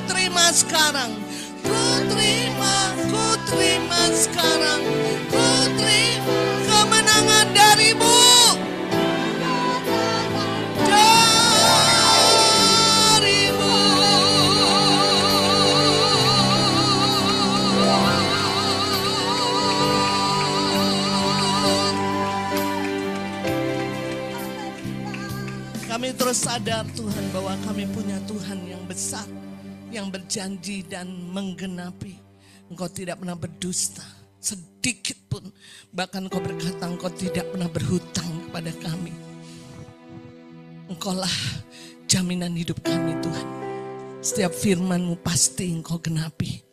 terima sekarang. Ku terima sekarang. Ku terima kemenangan darimu. Kami terus sadar Tuhan bahwa kami punya Tuhan yang besar, yang berjanji dan menggenapi. Engkau tidak pernah berdusta sedikit pun. Bahkan Engkau berkata Engkau tidak pernah berhutang kepada kami. Engkaulah jaminan hidup kami Tuhan. Setiap firman-Mu pasti Engkau genapi.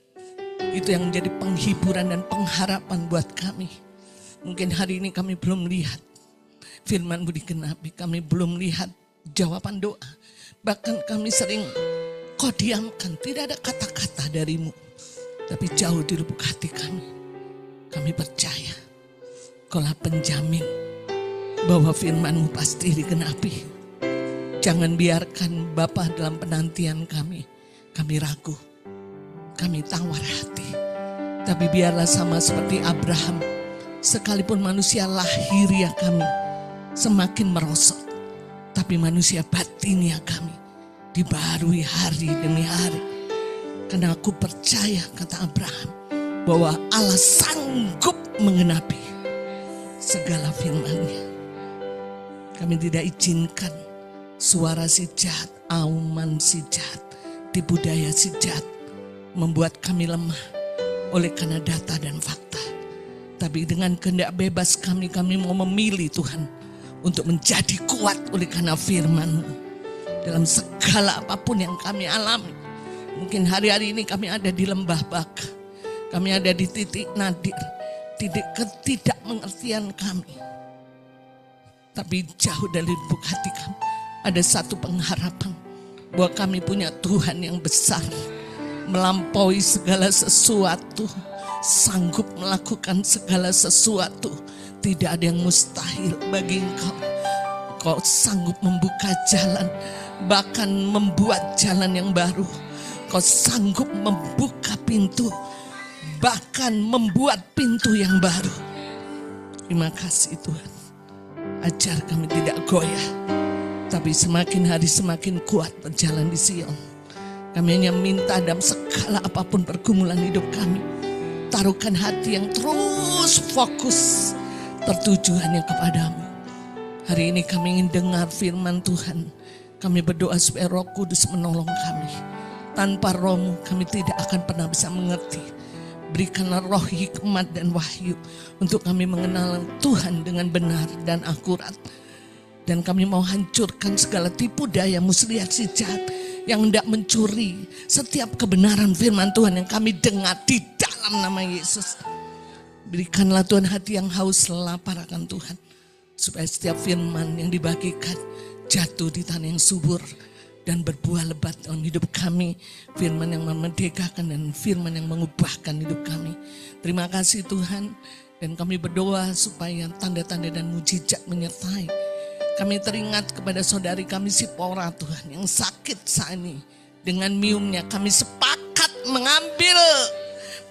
Itu yang menjadi penghiburan dan pengharapan buat kami. Mungkin hari ini kami belum lihat firman-Mu digenapi. Kami belum lihat jawaban doa. Bahkan kami sering Kau diamkan. Tidak ada kata-kata dari-Mu. Tapi jauh di lubuk hati kami. Kami percaya Kaulah penjamin bahwa firman-Mu pasti digenapi. Jangan biarkan Bapa dalam penantian kami ragu, kami tawar hati. Tapi biarlah sama seperti Abraham, sekalipun manusia lahiriah kami semakin merosot, tapi manusia batinia kami dibarui hari demi hari. Karena aku percaya, kata Abraham, bahwa Allah sanggup menggenapi segala firman-Nya. Kami tidak izinkan suara si jahat, auman si jahat, tipu daya si jahat membuat kami lemah oleh karena data dan fakta. Tapi dengan kehendak bebas kami mau memilih Tuhan untuk menjadi kuat oleh karena firman-Mu. Dalam segala apapun yang kami alami. Mungkin hari-hari ini kami ada di lembah baka. Kami ada di titik nadir. Titik ketidakmengertian kami. Tapi jauh dari lubuk hati kami ada satu pengharapan bahwa kami punya Tuhan yang besar, melampaui segala sesuatu, sanggup melakukan segala sesuatu. Tidak ada yang mustahil bagi Engkau. Engkau sanggup membuka jalan, bahkan membuat jalan yang baru. Engkau sanggup membuka pintu, bahkan membuat pintu yang baru. Terima kasih Tuhan. Ajar kami tidak goyah, tapi semakin hari semakin kuat berjalan di Sion. Kami hanya minta dalam segala apapun pergumulan hidup kami, taruhkan hati yang terus fokus tertuju hanya kepadamu. Hari ini kami ingin dengar firman Tuhan. Kami berdoa supaya Roh Kudus menolong kami. Tanpa Roh-Mu kami tidak akan pernah bisa mengerti. Berikanlah roh hikmat dan wahyu untuk kami mengenal Tuhan dengan benar dan akurat. Dan kami mau hancurkan segala tipu daya muslihat si jahat yang hendak mencuri setiap kebenaran firman Tuhan yang kami dengar di dalam nama Yesus. Berikanlah Tuhan hati yang haus lapar akan Tuhan. Supaya setiap firman yang dibagikan jatuh di tanah yang subur dan berbuah lebat dalam hidup kami. Firman yang memerdekakan dan firman yang mengubahkan hidup kami. Terima kasih Tuhan. Dan kami berdoa supaya tanda-tanda dan mujizat menyertai. Kami teringat kepada saudari kami Sipora Tuhan yang sakit saat ini. Dengan miumnya kami sepakat mengambil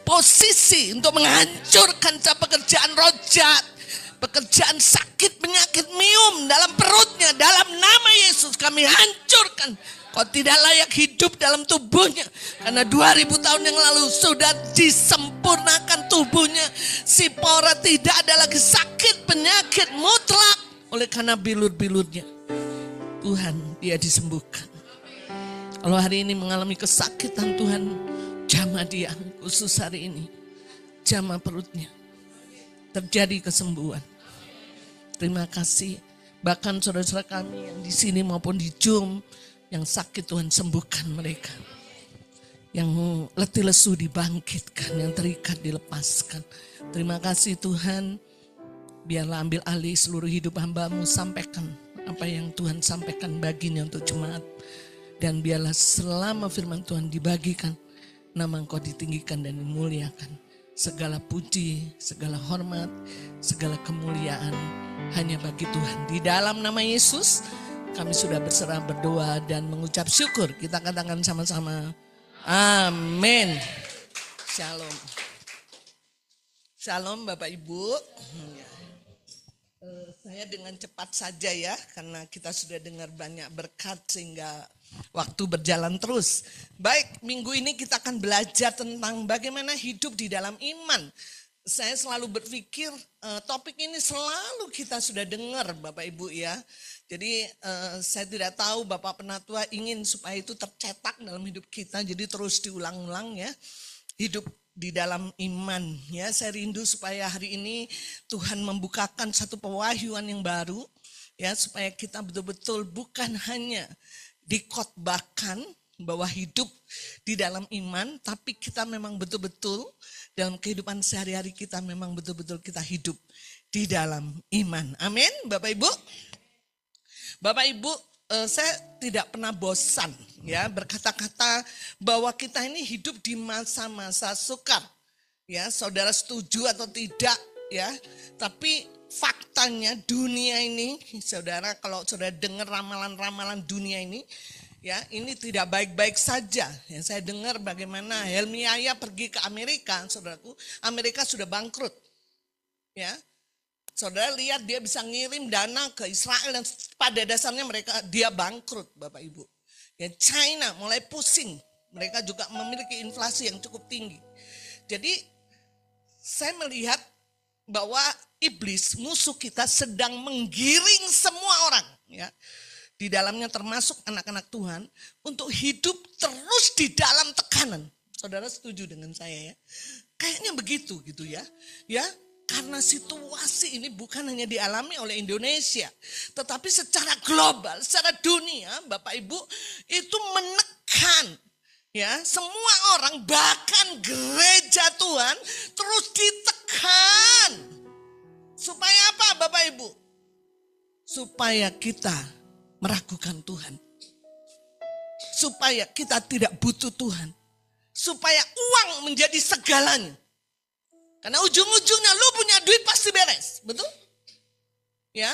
posisi untuk menghancurkan pekerjaan roh jahat. Pekerjaan sakit penyakit mium dalam perutnya, dalam nama Yesus kami hancurkan. Kau tidak layak hidup dalam tubuhnya. Karena 2000 tahun yang lalu sudah disempurnakan tubuhnya. Sipora tidak ada lagi sakit penyakit mutlak. Oleh karena bilur-bilurnya Tuhan dia disembuhkan. Kalau hari ini mengalami kesakitan Tuhan, jamah dia khusus hari ini. Jamah perutnya. Terjadi kesembuhan. Terima kasih. Bahkan saudara-saudara kami yang di sini maupun di Zoom yang sakit Tuhan sembuhkan mereka. Yang letih lesu dibangkitkan, yang terikat dilepaskan. Terima kasih Tuhan. Biarlah ambil alih seluruh hidup hamba-Mu, sampaikan apa yang Tuhan sampaikan baginya untuk jemaat. Dan biarlah selama firman Tuhan dibagikan, nama Engkau ditinggikan dan dimuliakan. Segala puji, segala hormat, segala kemuliaan hanya bagi Tuhan. Di dalam nama Yesus kami sudah berserah berdoa dan mengucap syukur. Kita katakan sama-sama Amin. Shalom. Shalom Bapak Ibu. Saya dengan cepat saja ya, karena kita sudah dengar banyak berkat sehingga waktu berjalan terus. Baik, minggu ini kita akan belajar tentang bagaimana hidup di dalam iman. Saya selalu berpikir topik ini selalu kita sudah dengar Bapak Ibu ya. Jadi saya tidak tahu Bapak Penatua ingin supaya itu tercetak dalam hidup kita. Jadi terus diulang-ulang ya. Hidup di dalam iman ya. Saya rindu supaya hari ini Tuhan membukakan satu pewahyuan yang baru ya, supaya kita betul-betul bukan hanya dikotbahkan bahwa hidup di dalam iman, tapi kita memang betul-betul dalam kehidupan sehari-hari kita memang betul-betul kita hidup di dalam iman. Amin, Bapak Ibu. Bapak Ibu, saya tidak pernah bosan ya berkata-kata bahwa kita ini hidup di masa-masa sukar. Ya, saudara setuju atau tidak ya, tapi faktanya dunia ini, saudara kalau saudara dengar ramalan-ramalan dunia ini, ya ini tidak baik-baik saja. Ya, saya dengar bagaimana Helmi Yahya pergi ke Amerika, saudaraku, Amerika sudah bangkrut. Ya, saudara lihat dia bisa ngirim dana ke Israel dan pada dasarnya dia bangkrut, Bapak Ibu. Ya, China mulai pusing, mereka juga memiliki inflasi yang cukup tinggi. Jadi saya melihat bahwa iblis musuh kita sedang menggiring semua orang ya, di dalamnya termasuk anak-anak Tuhan untuk hidup terus di dalam tekanan. Saudara setuju dengan saya ya? Kayaknya begitu gitu ya. Ya, karena situasi ini bukan hanya dialami oleh Indonesia, tetapi secara global, secara dunia, Bapak Ibu, itu menekan ya, semua orang, bahkan gereja Tuhan terus ditekan. Supaya apa Bapak Ibu? Supaya kita meragukan Tuhan. Supaya kita tidak butuh Tuhan. Supaya uang menjadi segalanya. Karena ujung-ujungnya lu punya duit pasti beres, betul? Ya.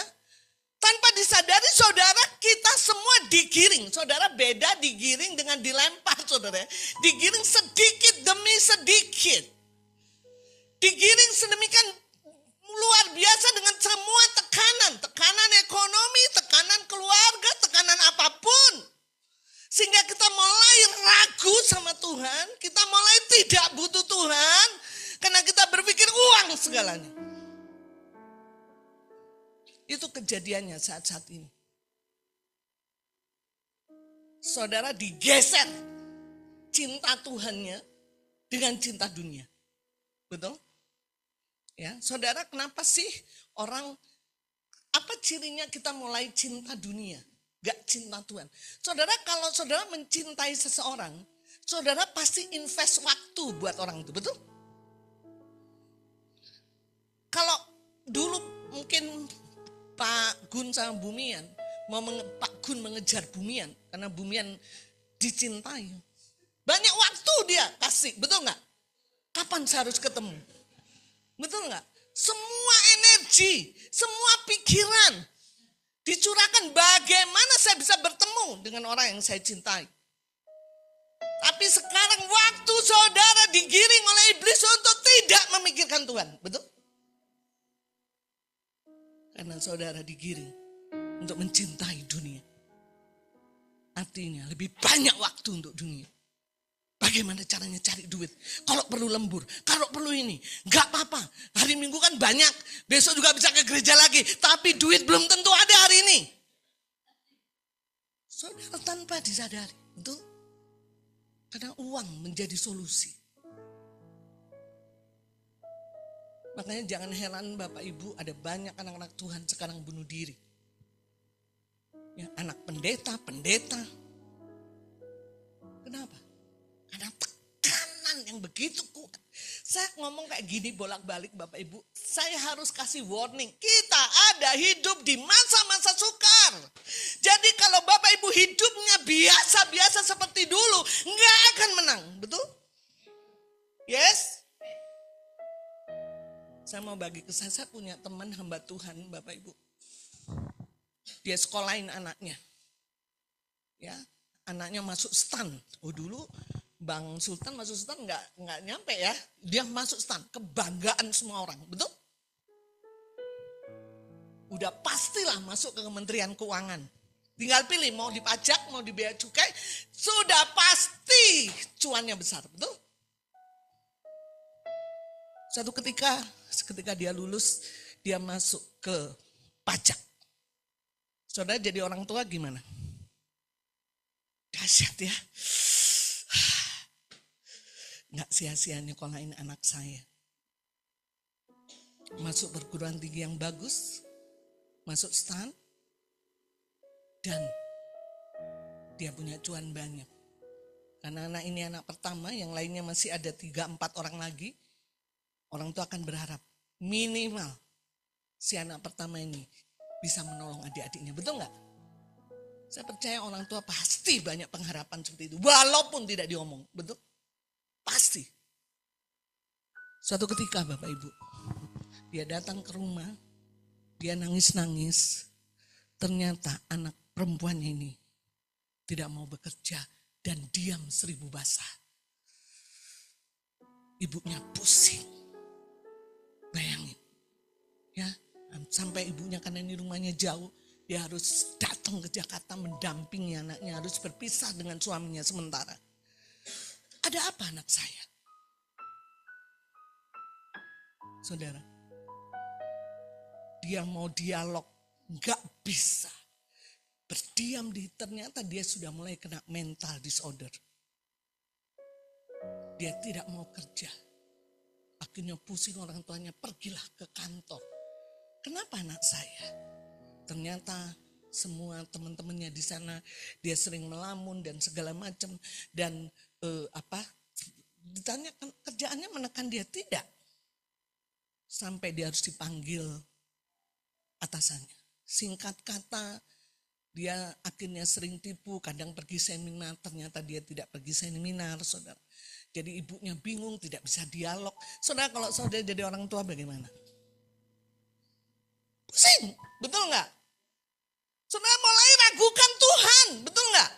Tanpa disadari saudara, kita semua digiring. Saudara beda digiring dengan dilempar saudara. Digiring sedikit demi sedikit. Digiring sedemikian luar biasa dengan semua tekanan. Tekanan ekonomi, tekanan keluarga, tekanan apapun. Sehingga kita mulai ragu sama Tuhan. Kita mulai tidak butuh Tuhan. Karena kita berpikir uang segalanya. Itu kejadiannya saat-saat ini. Saudara digeser cinta Tuhannya dengan cinta dunia. Betul? Ya, saudara kenapa sih orang, apa cirinya kita mulai cinta dunia, gak cinta Tuhan? Saudara kalau saudara mencintai seseorang, saudara pasti invest waktu buat orang itu, betul? Kalau dulu mungkin Pak Gun sama Bumian, Pak Gun mengejar Bumian karena Bumian dicintai. Banyak waktu dia kasih, betul nggak? Kapan saya harus ketemu? Betul nggak? Semua energi, semua pikiran dicurahkan bagaimana saya bisa bertemu dengan orang yang saya cintai. Tapi sekarang waktu saudara digiring oleh iblis untuk tidak memikirkan Tuhan, betul? Karena saudara digiring untuk mencintai dunia. Artinya lebih banyak waktu untuk dunia. Bagaimana caranya cari duit? Kalau perlu lembur, kalau perlu ini. Gak apa-apa, hari Minggu kan banyak. Besok juga bisa ke gereja lagi. Tapi duit belum tentu ada hari ini. Saudara tanpa disadari. Betul? Karena uang menjadi solusi. Makanya jangan heran Bapak Ibu, ada banyak anak-anak Tuhan sekarang bunuh diri. Ya, anak pendeta. Kenapa? Karena tekanan yang begitu kuat. Saya ngomong kayak gini bolak-balik Bapak Ibu. Saya harus kasih warning. Kita ada hidup di masa-masa sukar. Jadi kalau Bapak Ibu hidupnya biasa-biasa seperti dulu, nggak akan menang. Betul? Yes? Saya mau bagi ke saya punya teman hamba Tuhan Bapak Ibu. Dia sekolahin anaknya. Ya, anaknya masuk stan. Oh dulu Bang Sultan masuk stan nggak nyampe ya. Dia masuk stan, kebanggaan semua orang, betul? Udah pastilah masuk ke Kementerian Keuangan. Tinggal pilih mau di pajak, mau di bea cukai, sudah pasti cuannya besar, betul? Suatu ketika dia lulus, dia masuk ke pajak. Saudara jadi orang tua gimana? Dahsyat ya. Nggak sia-sia nyekolahin anak saya. Masuk perguruan tinggi yang bagus, masuk stan, dan dia punya cuan banyak. Karena anak ini anak pertama, yang lainnya masih ada 3-4 orang lagi. Orang tua akan berharap minimal si anak pertama ini bisa menolong adik-adiknya. Betul nggak? Saya percaya orang tua pasti banyak pengharapan seperti itu. Walaupun tidak diomong. Betul? Pasti. Suatu ketika Bapak Ibu, dia datang ke rumah, dia nangis-nangis. Ternyata anak perempuannya ini tidak mau bekerja dan diam 1000 basah. Ibunya pusing. Bayangin. Ya, sampai ibunya karena ini rumahnya jauh, dia harus datang ke Jakarta mendampingi anaknya, harus berpisah dengan suaminya sementara. Ada apa anak saya? Saudara, dia mau dialog, nggak bisa. Berdiam ternyata dia sudah mulai kena mental disorder. Dia tidak mau kerja. Akhirnya pusing orang tuanya, pergilah ke kantor. Kenapa anak saya? Ternyata semua teman-temannya di sana, dia sering melamun dan segala macam. Dan ditanya kerjaannya menekan dia, tidak. Sampai dia harus dipanggil atasannya. Singkat kata, dia akhirnya sering tipu, kadang pergi seminar, ternyata dia tidak pergi seminar, saudara. Jadi ibunya bingung, tidak bisa dialog. Saudara, kalau saudara jadi orang tua bagaimana? Pusing, betul nggak? Saudara mulai ragukan Tuhan, betul nggak?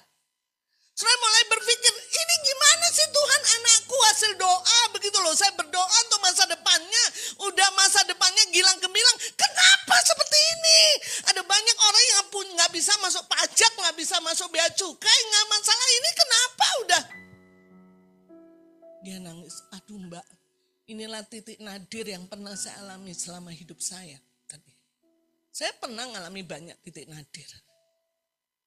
Saudara mulai berpikir, ini gimana sih Tuhan, anakku hasil doa, begitu loh. Saya berdoa untuk masa depannya, udah masa depannya gilang gemilang. Kenapa seperti ini? Ada banyak orang yang pun nggak bisa masuk pajak, nggak bisa masuk bea cukai, nggak masalah. Ini kenapa udah? Dia nangis, aduh Mbak, inilah titik nadir yang pernah saya alami selama hidup saya. Saya pernah mengalami banyak titik nadir.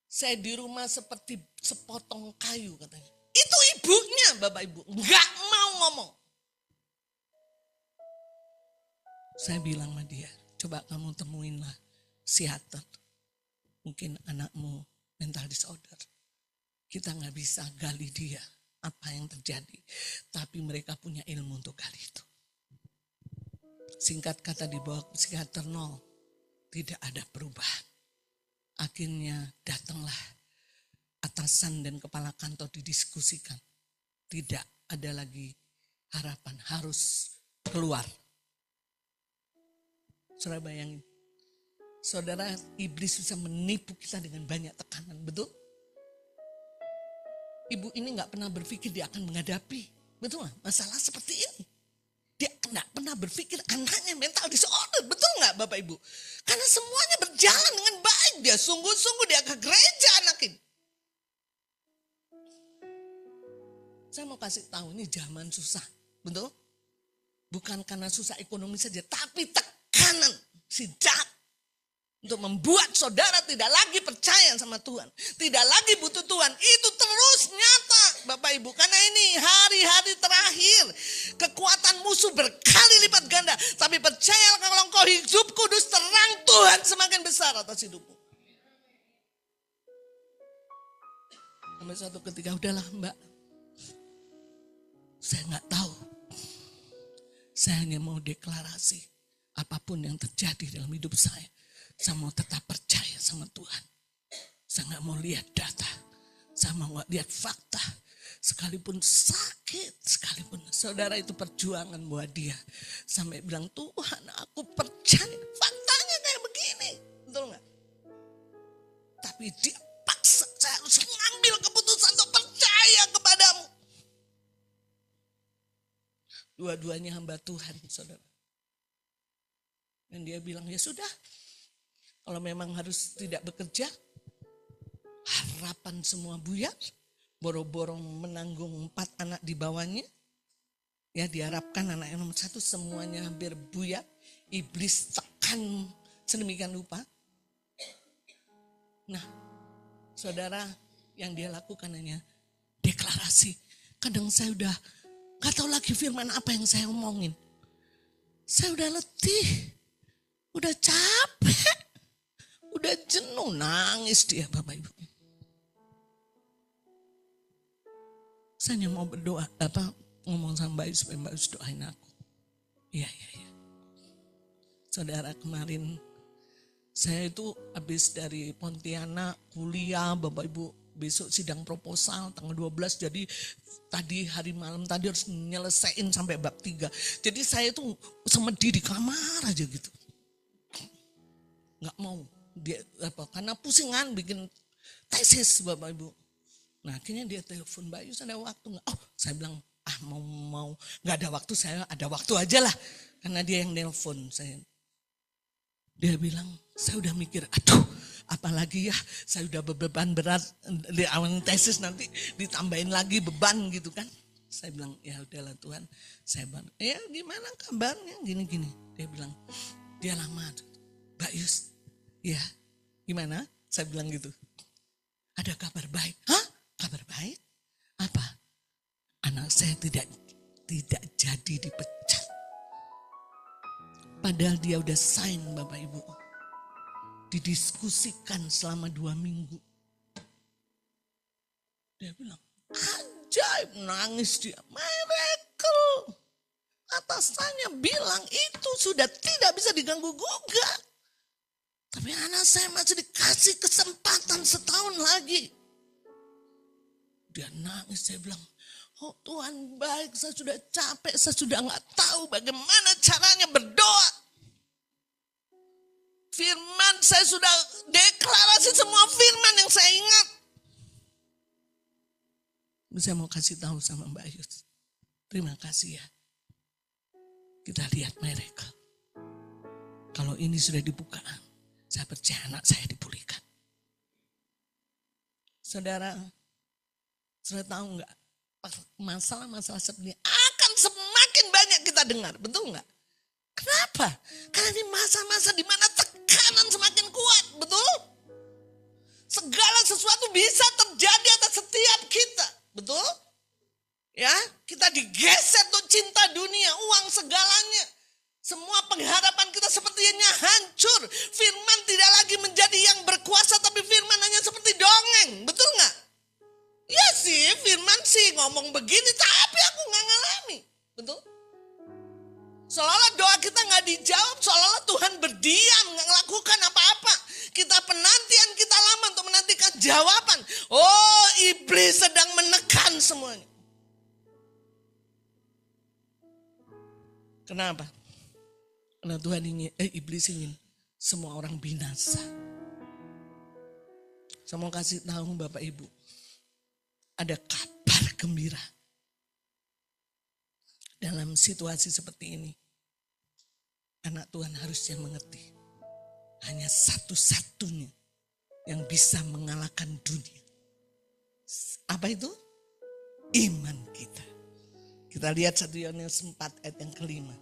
Saya di rumah seperti sepotong kayu katanya. Itu ibunya Bapak Ibu, nggak mau ngomong. Saya bilang sama dia, coba kamu temuinlah psikiater. Mungkin anakmu mental disorder. Kita nggak bisa gali dia apa yang terjadi. Tapi mereka punya ilmu untuk gali itu. Singkat kata dibawa ke psikiater, nol. Tidak ada perubahan. Akhirnya datanglah atasan dan kepala kantor didiskusikan. Tidak ada lagi harapan, harus keluar. Saudara bayangin. Saudara, iblis bisa menipu kita dengan banyak tekanan, betul? Ibu ini gak pernah berpikir dia akan menghadapi, betul gak? Masalah seperti ini. Dia gak pernah berpikir anaknya mental disorder, betul gak Bapak Ibu? Karena semuanya berjalan dengan baik, dia sungguh-sungguh dia ke gereja anak ini. Saya mau kasih tahu ini zaman susah, betul? Bukan karena susah ekonomi saja, tapi tekanan si jahat untuk membuat saudara tidak lagi percaya sama Tuhan. Tidak lagi butuh Tuhan. Itu terus nyata Bapak Ibu. Karena ini hari-hari terakhir. Kekuatan musuh berkali lipat ganda. Tapi percayalah kalau engkau hidup kudus, terang Tuhan semakin besar atas hidupmu. Sampai suatu ketika, udahlah Mbak. Saya gak tahu. Saya hanya mau deklarasi. Apapun yang terjadi dalam hidup saya mau tetap percaya sama Tuhan. Saya gak mau lihat data. Saya mau lihat fakta. Sekalipun sakit, sekalipun saudara itu perjuangan buat dia. Sampai bilang, Tuhan aku percaya. Faktanya kayak begini. Betul gak? Tapi dia paksa, saya harus mengambil keputusan untuk percaya kepadamu. Dua-duanya hamba Tuhan, saudara. Dan dia bilang, ya sudah, kalau memang harus tidak bekerja, harapan semua buyar, boro-boro menanggung 4 anak di bawahnya. Ya diharapkan anak yang nomor 1 semuanya hampir buyar. Iblis tekan sedemikian rupa. Nah, saudara, yang dia lakukan hanya deklarasi. Kadang saya udah gak tahu lagi firman apa yang saya omongin. Saya udah letih, udah capek, udah jenuh, nangis dia Bapak Ibu. Saya hanya mau berdoa, ngomong sama Mbak Yus supaya Mbak Yus doain aku. Iya. Saudara, kemarin saya itu habis dari Pontianak kuliah, Bapak Ibu, besok sidang proposal tanggal 12, jadi tadi hari malam tadi harus nyelesain sampai bab 3. Jadi saya tuh semedi di kamar aja gitu. Nggak mau dia karena pusingan bikin tesis Bapak Ibu. Nah akhirnya dia telepon, Mbak Yus ada waktu nggak? Oh saya bilang mau nggak ada waktu, saya ada waktu aja lah karena dia yang nelpon saya. Dia bilang, saya udah mikir, aduh apalagi ya, saya udah beban berat di awal tesis nanti ditambahin lagi beban gitu kan. Saya bilang, ya udahlah Tuhan, saya bilang, ya gimana kabarnya gini-gini. Dia bilang, dia lama tuh, Mbak Yus, ya gimana? Saya bilang gitu, ada kabar baik. Hah? Kabar baik? Apa? Anak saya tidak jadi dipecat. Padahal dia udah sign Bapak Ibu. Didiskusikan selama 2 minggu. Dia bilang, ajaib, nangis dia. Miracle. Atasannya bilang itu sudah tidak bisa diganggu gugat. Tapi anak saya masih dikasih kesempatan setahun lagi. Dia nangis, saya bilang, oh Tuhan baik, saya sudah capek, saya sudah gak tahu bagaimana caranya berdoa. Firman, saya sudah deklarasi semua firman yang saya ingat. Saya mau kasih tahu sama Mbak Yus. Terima kasih ya. Kita lihat miracle. Kalau ini sudah dibuka, saya percaya anak saya dipulihkan. Saudara tahu enggak? Masalah-masalah seperti ini akan semakin banyak kita dengar, betul enggak? Kenapa? Karena ini masa-masa di mana tekanan semakin kuat, betul? Segala sesuatu bisa terjadi atas setiap kita, betul? Ya, kita digeser untuk cinta dunia, uang segalanya. Semua pengharapan kita sepertinya hancur. Firman tidak lagi menjadi yang berkuasa, tapi firman hanya seperti dongeng, betul enggak? Ya sih, firman sih ngomong begini, tapi aku gak ngalami. Betul? Seolah-olah doa kita gak dijawab, seolah-olah Tuhan berdiam, gak melakukan apa-apa. Kita penantian kita lama untuk menantikan jawaban. Oh, iblis sedang menekan semuanya. Kenapa? Karena Tuhan ingin, iblis ingin semua orang binasa. Saya mau kasih tahu Bapak Ibu. Ada kabar gembira. Dalam situasi seperti ini. Anak Tuhan harusnya mengerti. Hanya satu-satunya yang bisa mengalahkan dunia. Apa itu? Iman kita. Kita lihat 1 Yohanes 4 ayat yang kelima.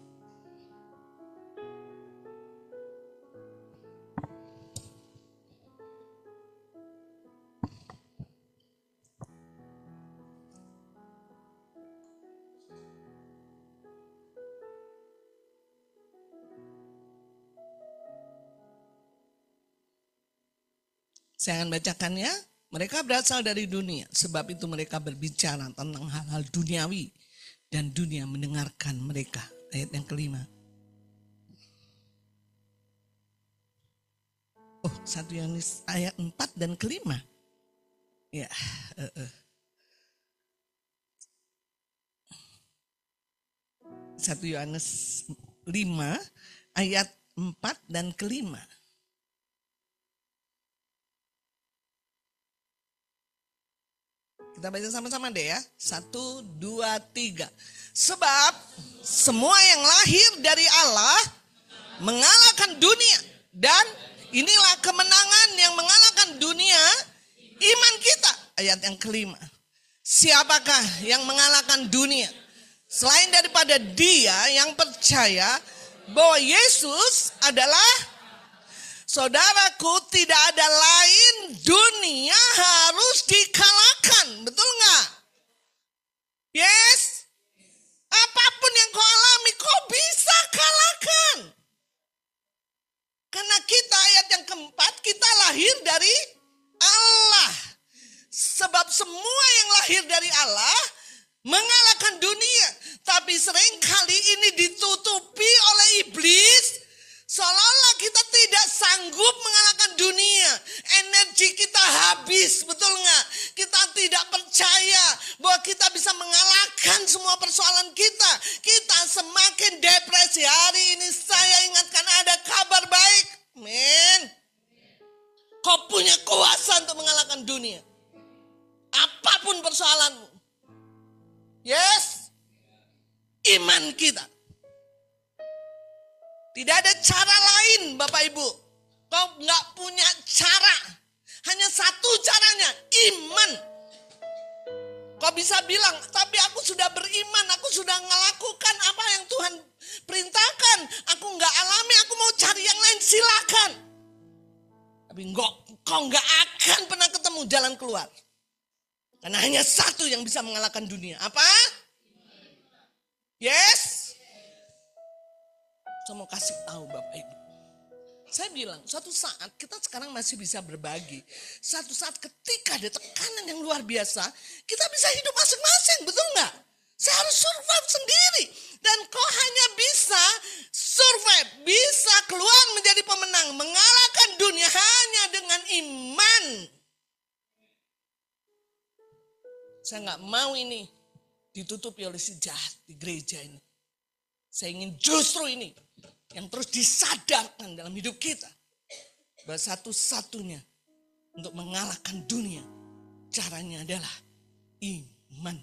Saya akan bacakannya. Mereka berasal dari dunia. Sebab itu mereka berbicara tentang hal-hal duniawi. Dan dunia mendengarkan mereka. Ayat yang kelima. Oh, 1 Yohanes ayat 4 dan kelima. Ya. 1 Yohanes 5 ayat 4 dan kelima. Kita baca sama-sama deh ya. 1, 2, 3. Sebab semua yang lahir dari Allah mengalahkan dunia. Dan inilah kemenangan yang mengalahkan dunia, iman kita. Ayat yang kelima. Siapakah yang mengalahkan dunia? Selain daripada dia yang percaya bahwa Yesus adalah, saudaraku, tidak ada lain, dunia harus dikalahkan. Betul nggak? Yes. Apapun yang kau alami, kau bisa kalahkan. Karena kita, ayat yang keempat, kita lahir dari Allah. Sebab semua yang lahir dari Allah mengalahkan dunia. Tapi seringkali ini ditutupi oleh iblis. Seolah-olah kita tidak sanggup mengalahkan dunia. Energi kita habis, betul nggak? Kita tidak percaya bahwa kita bisa mengalahkan semua persoalan kita. Kita semakin depresi. Hari ini saya ingatkan ada kabar baik. Men, kau punya kuasa untuk mengalahkan dunia. Apapun persoalanmu. Yes, iman kita. Tidak ada cara lain, Bapak Ibu. Kau nggak punya cara. Hanya satu caranya, iman. Kau bisa bilang, tapi aku sudah beriman, aku sudah melakukan apa yang Tuhan perintahkan. Aku nggak alami, aku mau cari yang lain, silakan. Tapi kau nggak akan pernah ketemu jalan keluar. Karena hanya satu yang bisa mengalahkan dunia. Apa? Yes. Saya mau kasih tahu Bapak Ibu. Saya bilang, suatu saat kita sekarang masih bisa berbagi. Suatu saat ketika ada tekanan yang luar biasa, kita bisa hidup masing-masing, betul nggak? Saya harus survive sendiri. Dan kau hanya bisa survive, bisa keluar menjadi pemenang, mengalahkan dunia hanya dengan iman. Saya nggak mau ini ditutupi oleh si jahat di gereja ini. Saya ingin justru ini yang terus disadarkan dalam hidup kita. Bahwa satu-satunya untuk mengalahkan dunia, caranya adalah iman.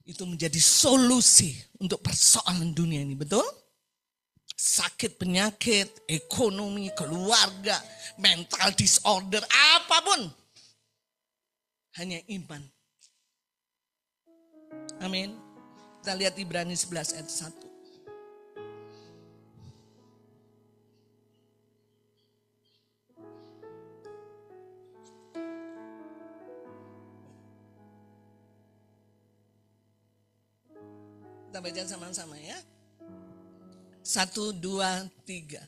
Itu menjadi solusi untuk persoalan dunia ini, betul? Sakit, penyakit, ekonomi, keluarga, mental disorder, apapun. Hanya iman. Amin. Kita lihat Ibrani 11 ayat 1. Kita baca sama-sama ya. 1, 2, 3.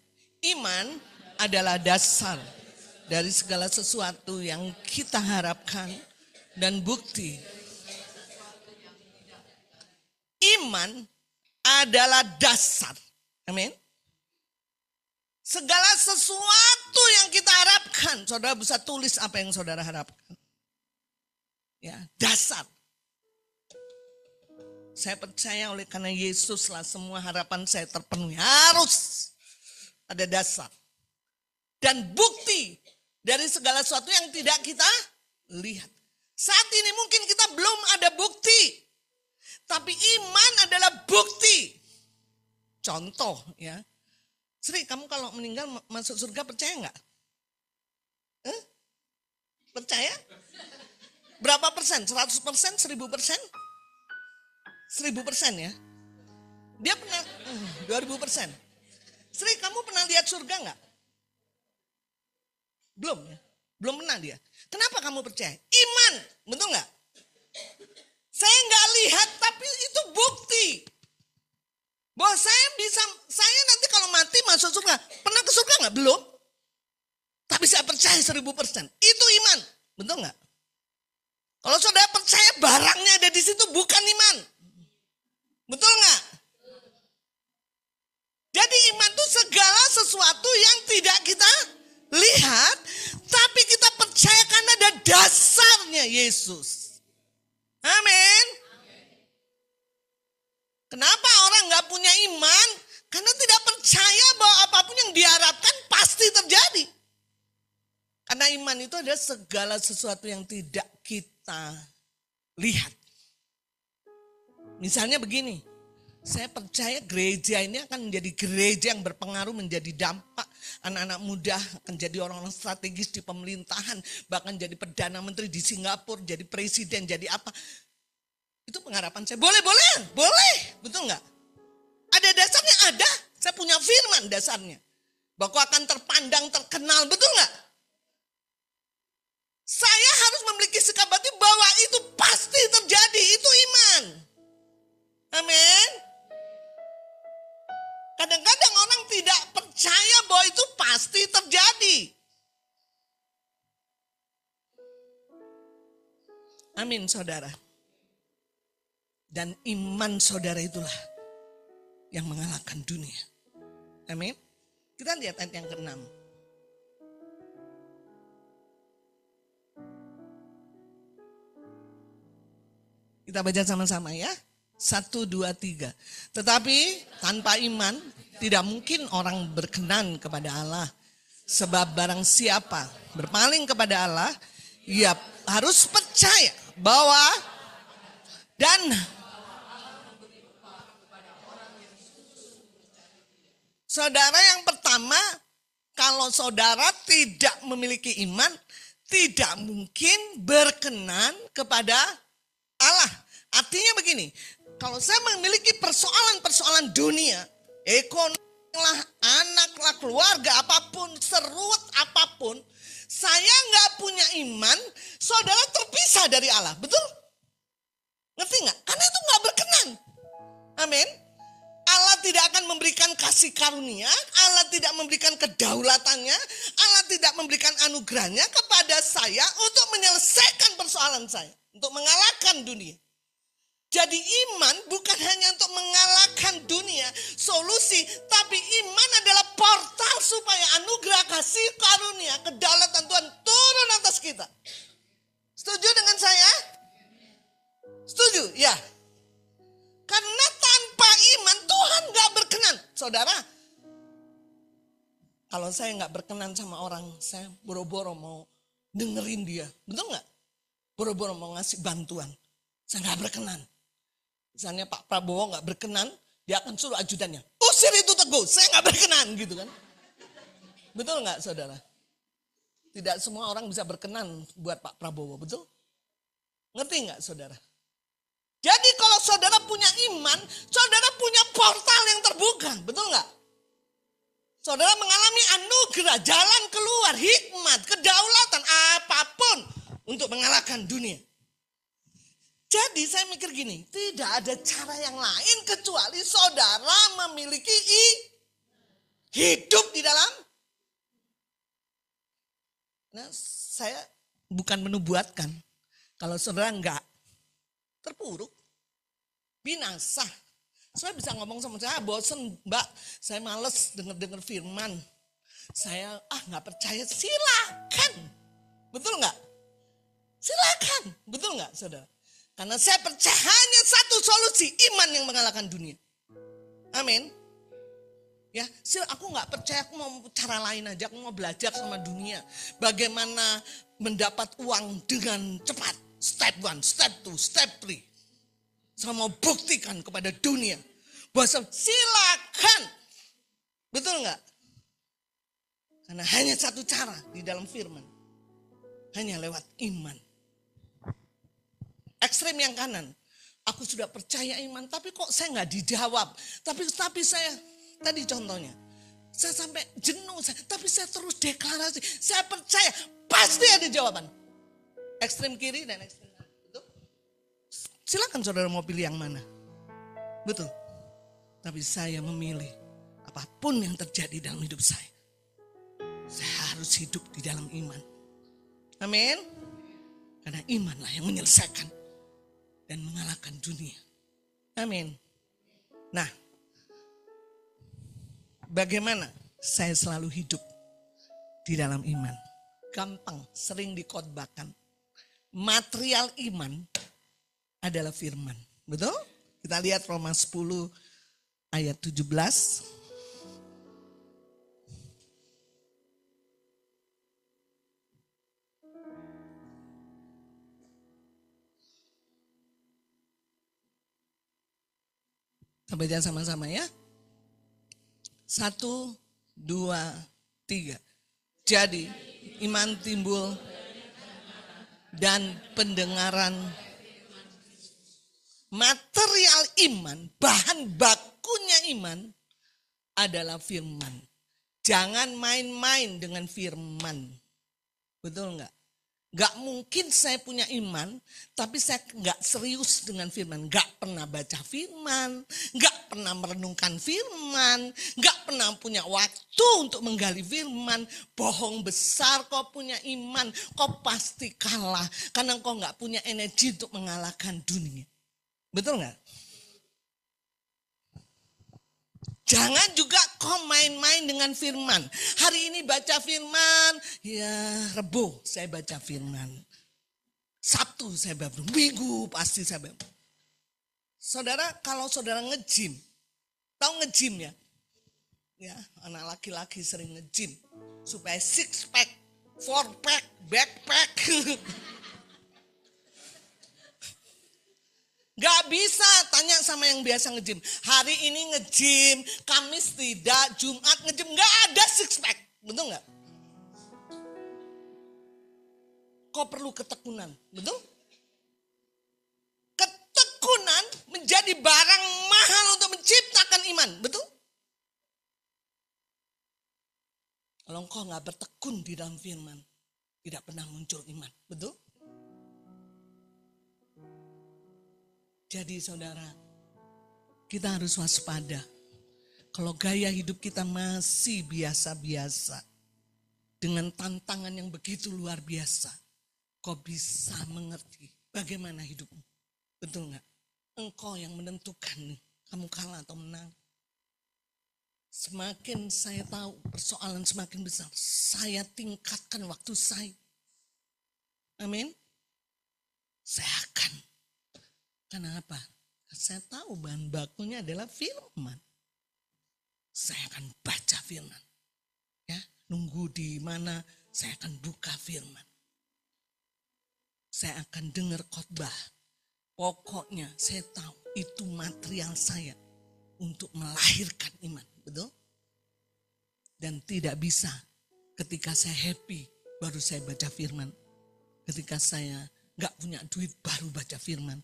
Iman adalah dasar dari segala sesuatu yang kita harapkan dan bukti. Iman adalah dasar. Amin. Segala sesuatu yang kita harapkan. Saudara bisa tulis apa yang saudara harapkan. Ya, dasar. Saya percaya oleh karena Yesuslah semua harapan saya terpenuhi. Harus ada dasar. Dan bukti dari segala sesuatu yang tidak kita lihat. Saat ini mungkin kita belum ada bukti. Tapi iman adalah bukti. Contoh ya. Sri, kamu kalau meninggal masuk surga percaya enggak? Percaya? Berapa persen? 100%? 1000%? 1000% ya. Dia pernah 2000%. Sri, kamu pernah lihat surga enggak? Belum ya. Belum pernah dia. Kenapa kamu percaya? Iman, betul enggak? Saya enggak lihat tapi itu bukti. Bahwa saya nanti kalau mati masuk surga. Pernah ke surga enggak? Belum. Tapi saya percaya 1000%. Itu iman, betul enggak? Kalau saudara percaya barangnya ada di situ bukan iman. Betul nggak? Jadi iman itu segala sesuatu yang tidak kita lihat, tapi kita percaya karena ada dasarnya Yesus. Amin. Kenapa orang nggak punya iman? Karena tidak percaya bahwa apapun yang diharapkan pasti terjadi. Karena iman itu adalah segala sesuatu yang tidak kita kita lihat. Misalnya begini, saya percaya gereja ini akan menjadi gereja yang berpengaruh, menjadi dampak. Anak-anak muda akan jadi orang-orang strategis di pemerintahan, bahkan jadi Perdana Menteri di Singapura, jadi presiden, jadi apa. Itu pengharapan saya. Boleh, betul nggak? Ada dasarnya, ada. Saya punya firman dasarnya. Bahwa akan terpandang, terkenal, betul nggak? Saya harus memiliki sikap batin bahwa itu pasti terjadi, itu iman. Amin. Kadang-kadang orang tidak percaya bahwa itu pasti terjadi. Amin, saudara. Dan iman saudara itulah yang mengalahkan dunia. Amin. Kita lihat ayat yang ke-6. Kita baca sama-sama ya. 1, 2, 3. Tetapi tanpa iman tidak mungkin orang berkenan kepada Allah. Sebab barang siapa berpaling kepada Allah, ia harus percaya bahwa dan saudara, yang pertama, kalau saudara tidak memiliki iman, tidak mungkin berkenan kepada Allah. Artinya begini, kalau saya memiliki persoalan-persoalan dunia, ekonomi lah, anak lah, keluarga apapun, serut apapun, saya nggak punya iman, saudara terpisah dari Allah, betul? Ngerti nggak? Karena itu nggak berkenan. Amin. Allah tidak akan memberikan kasih karunia, Allah tidak memberikan kedaulatannya, Allah tidak memberikan anugerahnya kepada saya untuk menyelesaikan persoalan saya, untuk mengalahkan dunia. Jadi iman bukan hanya untuk mengalahkan dunia, solusi, tapi iman adalah portal supaya anugerah, kasih karunia, kedaulatan Tuhan turun atas kita. Setuju dengan saya? Setuju? Ya. Karena tanpa iman Tuhan gak berkenan. Saudara, kalau saya gak berkenan sama orang, saya boro-boro mau dengerin dia. Betul gak? Boro-boro mau ngasih bantuan. Saya gak berkenan. Misalnya Pak Prabowo gak berkenan, dia akan suruh ajudannya, usir itu Teguh, saya gak berkenan gitu kan. Betul gak saudara? Tidak semua orang bisa berkenan buat Pak Prabowo, betul? Ngerti gak saudara? Jadi kalau saudara punya iman, saudara punya portal yang terbuka, betul gak? Saudara mengalami anugerah, jalan keluar, hikmat, kedaulatan, apapun untuk mengalahkan dunia. Jadi saya mikir gini, tidak ada cara yang lain kecuali saudara memiliki hidup di dalam. Nah, saya bukan menubuatkan. Kalau saudara enggak, terpuruk, binasa. Saya bisa ngomong sama saya, bosen mbak, saya males denger firman. Saya nggak percaya, silakan. Betul nggak? Silakan, betul nggak saudara? Karena saya percaya hanya satu solusi, iman yang mengalahkan dunia. Amin. Ya, aku nggak percaya, aku mau cara lain aja, aku mau belajar sama dunia. Bagaimana mendapat uang dengan cepat. Step 1, step 2, step 3. Saya mau buktikan kepada dunia. Bahwa silakan. Betul nggak? Karena hanya satu cara di dalam firman. Hanya lewat iman. Ekstrem yang kanan. Aku sudah percaya iman, tapi kok saya nggak dijawab. Tapi saya, tadi contohnya. Saya sampai jenuh, tapi saya terus deklarasi. Saya percaya, pasti ada jawaban. Ekstrem kiri dan ekstrem kanan. Betul? Silakan saudara mau pilih yang mana. Betul. Tapi saya memilih apapun yang terjadi dalam hidup saya harus hidup di dalam iman. Amin. Karena imanlah yang menyelesaikan dan mengalahkan dunia. Amin. Nah, bagaimana saya selalu hidup di dalam iman? Gampang, sering dikhotbahkan. Material iman adalah firman. Betul? Kita lihat Roma 10 ayat 17. Kita baca sama-sama ya. 1, 2, 3. Jadi iman timbul dan pendengaran. Material iman, bahan bakunya iman adalah firman. Jangan main-main dengan firman. Betul enggak? Enggak mungkin saya punya iman, tapi saya enggak serius dengan firman. Enggak pernah baca firman, enggak pernah merenungkan firman, enggak pernah punya waktu untuk menggali firman. Bohong besar kau punya iman, kau pasti kalah. Karena kau enggak punya energi untuk mengalahkan dunia. Betul enggak? Jangan juga kau main-main dengan firman. Hari ini baca firman, ya Rebo saya baca firman. Sabtu saya baca, Minggu pasti saya baca. Saudara, kalau saudara nge-gym, tahu nge-gym ya? Ya, anak laki-laki sering nge-gym. Supaya 6 pack, 4 pack, backpack. Gak bisa tanya sama yang biasa nge-gym. Hari ini nge-gym, Kamis tidak, Jumat nge-gym. Gak ada 6 pack. Betul gak? Kau perlu ketekunan. Betul? Ketekunan menjadi barang mahal untuk menciptakan iman. Betul? Kalau engkau gak bertekun di dalam firman, tidak pernah muncul iman. Betul? Jadi saudara, kita harus waspada. Kalau gaya hidup kita masih biasa-biasa, dengan tantangan yang begitu luar biasa, kau bisa mengerti bagaimana hidupmu. Betul gak? Engkau yang menentukan kamu kalah atau menang. Semakin saya tahu persoalan semakin besar, saya tingkatkan waktu saya. Amin. Saya akan. Kenapa? Saya tahu bahan bakunya adalah firman. Saya akan baca firman. Ya, nunggu di mana saya akan buka firman. Saya akan dengar khotbah. Pokoknya saya tahu itu material saya untuk melahirkan iman. Betul? Dan tidak bisa ketika saya happy baru saya baca firman. Ketika saya gak punya duit baru baca firman.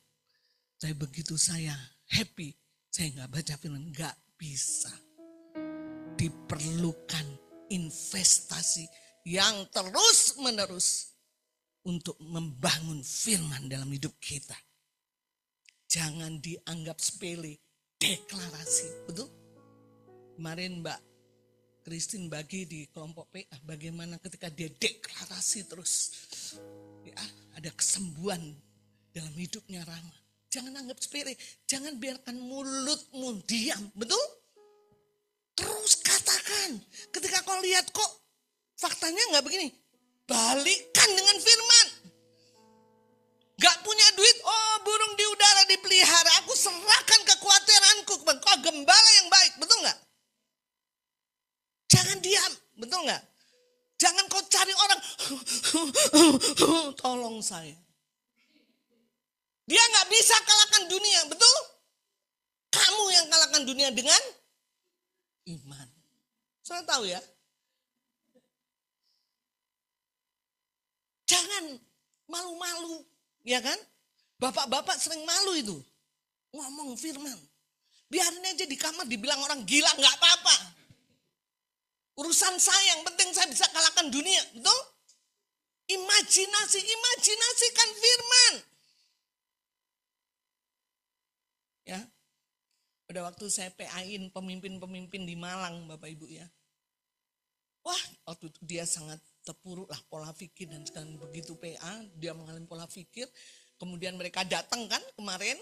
Saya begitu saya happy, saya nggak baca firman, nggak bisa. Diperlukan investasi yang terus menerus untuk membangun firman dalam hidup kita. Jangan dianggap sepele, deklarasi, betul? Kemarin Mbak Christine bagi di kelompok PA, bagaimana ketika dia deklarasi terus, ya, ada kesembuhan dalam hidupnya Rama. Jangan anggap sepele, jangan biarkan mulutmu diam, betul? Terus katakan, ketika kau lihat kok faktanya nggak begini, balikkan dengan firman. Gak punya duit, oh burung di udara dipelihara, aku serahkan kekhawatiranku kepada kau gembala yang baik, betul nggak? Jangan diam, betul nggak? Jangan kau cari orang, tolong saya. Dia gak bisa kalahkan dunia, betul? Kamu yang kalahkan dunia dengan iman. Saya tahu ya. Jangan malu-malu, ya kan? Bapak-bapak sering malu itu. Ngomong firman. Biarin aja di kamar dibilang orang gila, gak apa-apa. Urusan saya, yang penting saya bisa kalahkan dunia, betul? Imajinasikan firman. Ya, pada waktu saya PA-in pemimpin-pemimpin di Malang, Bapak Ibu ya. Wah, waktu itu dia sangat terpuruk lah pola pikir dan sekarang begitu PA, dia mengalami pola pikir. Kemudian mereka datang kan kemarin,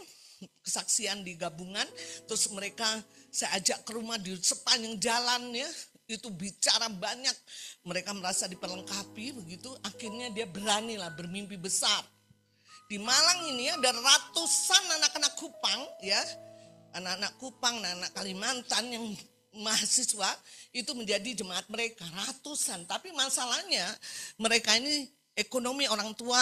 kesaksian di gabungan. Terus mereka saya ajak ke rumah di sepanjang jalan ya. Itu bicara banyak. Mereka merasa diperlengkapi begitu. Akhirnya dia berani lah bermimpi besar. Di Malang ini ada ratusan anak-anak Kupang ya. Anak-anak Kupang, anak-anak Kalimantan yang mahasiswa itu menjadi jemaat mereka ratusan. Tapi masalahnya mereka ini ekonomi orang tua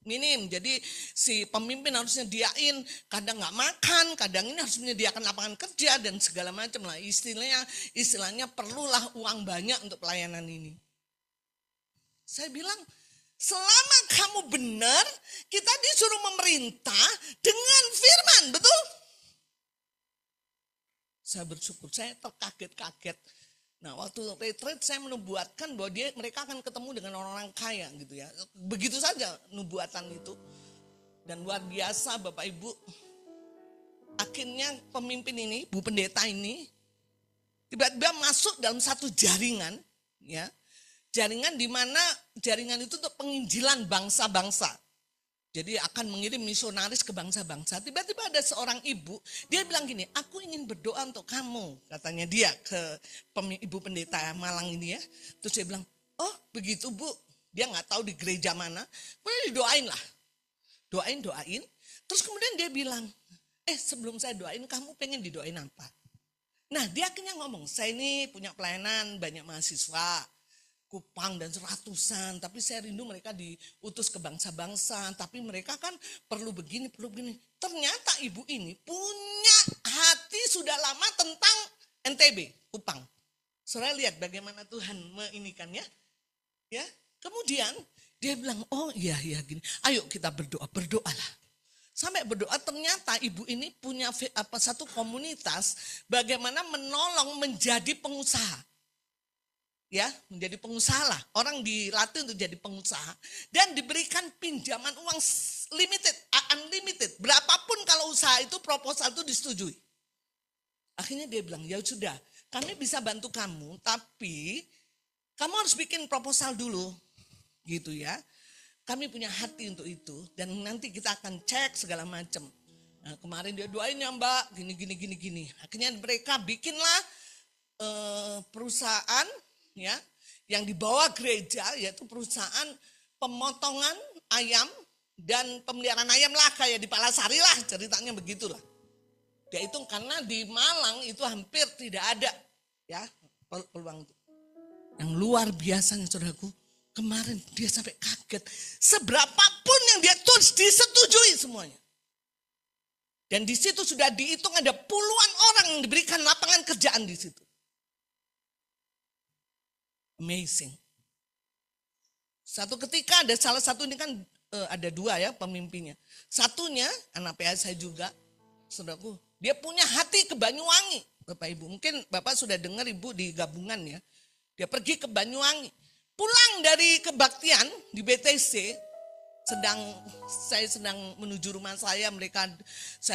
minim. Jadi si pemimpin harus nyediain, kadang nggak makan, kadang ini harus menyediakan lapangan kerja dan segala macam lah. Istilahnya perlulah uang banyak untuk pelayanan ini. Saya bilang, selama kamu benar, kita disuruh memerintah dengan firman, betul? Saya bersyukur, saya terkaget-kaget. Nah, waktu retreat saya menubuatkan bahwa mereka akan ketemu dengan orang-orang kaya gitu ya. Begitu saja nubuatan itu. Dan luar biasa Bapak Ibu. Akhirnya pemimpin ini, Bu Pendeta ini tiba-tiba masuk dalam satu jaringan ya. Jaringan di mana jaringan itu untuk penginjilan bangsa-bangsa. Jadi akan mengirim misionaris ke bangsa-bangsa. Tiba-tiba ada seorang ibu, dia bilang gini, aku ingin berdoa untuk kamu. Katanya dia ke ibu pendeta Malang ini ya. Terus dia bilang, oh begitu Bu. Dia gak tahu di gereja mana. Kemudian didoain lah. Doain. Terus kemudian dia bilang, sebelum saya doain kamu pengen didoain apa? Nah dia akhirnya ngomong, saya ini punya pelayanan banyak mahasiswa. Kupang dan ratusan, tapi saya rindu mereka diutus ke bangsa-bangsa, tapi mereka kan perlu begini. Ternyata ibu ini punya hati sudah lama tentang NTB, Kupang. Saudara lihat bagaimana Tuhan meinikan ya. Kemudian dia bilang, oh iya gini, ayo kita berdoalah. Sampai berdoa ternyata ibu ini punya satu komunitas bagaimana menolong menjadi pengusaha. Ya, menjadi pengusaha lah. Orang dilatih untuk jadi pengusaha dan diberikan pinjaman uang unlimited. Berapapun kalau usaha itu proposal itu disetujui. Akhirnya dia bilang, ya sudah, kami bisa bantu kamu, tapi kamu harus bikin proposal dulu, gitu ya. Kami punya hati untuk itu dan nanti kita akan cek segala macam. Nah, kemarin dia doain ya Mbak, gini. Akhirnya mereka bikinlah perusahaan. Ya, yang dibawa gereja yaitu perusahaan pemotongan ayam dan pemeliharaan ayam lah kayak di Palasari lah ceritanya begitulah. Dia hitung karena di Malang itu hampir tidak ada ya peluang itu. Yang luar biasanya saudaraku, kemarin dia sampai kaget seberapapun yang dia tulis disetujui semuanya. Dan di situ sudah dihitung ada puluhan orang yang diberikan lapangan kerjaan di situ. Amazing. Satu ketika ada salah satu ini kan ada dua ya pemimpinnya. Satunya anak PA saya juga, saudaraku, dia punya hati ke Banyuwangi, Bapak Ibu. Mungkin Bapak sudah dengar Ibu di gabungan ya. Dia pergi ke Banyuwangi. Pulang dari kebaktian di BTC, saya sedang menuju rumah saya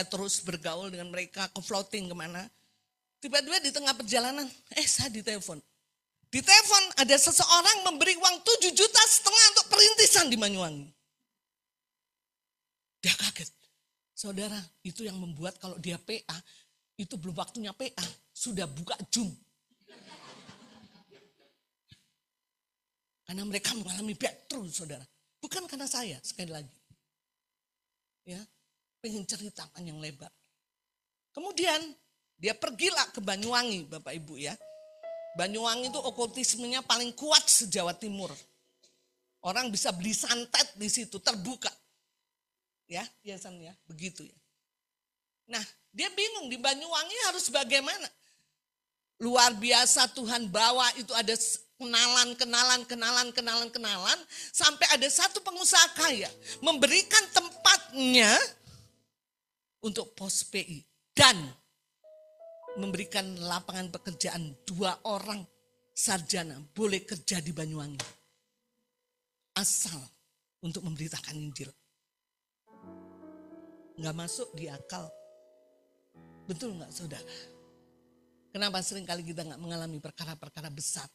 terus bergaul dengan mereka, ke floating kemana. Tiba-tiba di tengah perjalanan, saya ditelepon. Di telepon ada seseorang memberi uang 7,5 juta untuk perintisan di Banyuwangi. Dia kaget. Saudara, itu yang membuat kalau dia PA, itu belum waktunya PA, sudah buka Zoom. Karena mereka mengalami breakthrough, saudara. Bukan karena saya, sekali lagi. Ya, pengen cerita panjang lebar. Kemudian, dia pergilah ke Banyuwangi, Bapak Ibu ya. Banyuwangi itu okultismenya paling kuat se-Jawa Timur. Orang bisa beli santet di situ, terbuka. Ya, biasanya begitu ya. Nah, dia bingung di Banyuwangi harus bagaimana. Luar biasa Tuhan bawa itu ada kenalan. Sampai ada satu pengusaha kaya memberikan tempatnya untuk pos PI. Dan memberikan lapangan pekerjaan 2 orang sarjana boleh kerja di Banyuwangi. Asal untuk memberitakan Injil. Nggak masuk di akal. Betul nggak saudara? Kenapa seringkali kita nggak mengalami perkara-perkara besar?